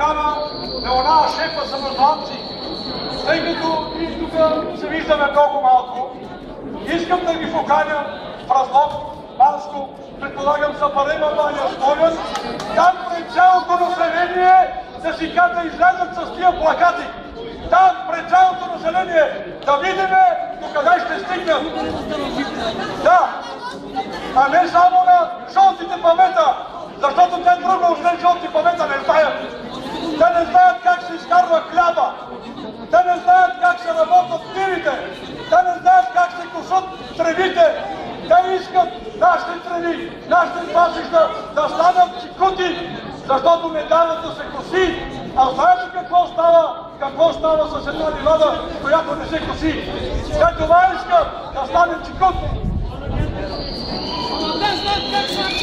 покана на она шефа самозванци, тъй като и тук се виждаме много малко. Искам да ги поканя в Разлог, Банско, предполагам са Парема, Баня, Смолян, там пред цялото население да си да излязат с тия плакати. Там пред цялото население да видиме докъде ще стигнат. Да, а не само на жълтите павета, защото те друго освен жълти павета не знаят. Те не знаят как се изкарва хляба, те не знаят как се работят тирите, те не знаят как се косат тревите. Те искат нашите треви, нашите пасища да станат чикути, защото не дават да се коси. А знаете какво става с една ливада, която не се коси? Те това искат да стане чикут. Те знаят как се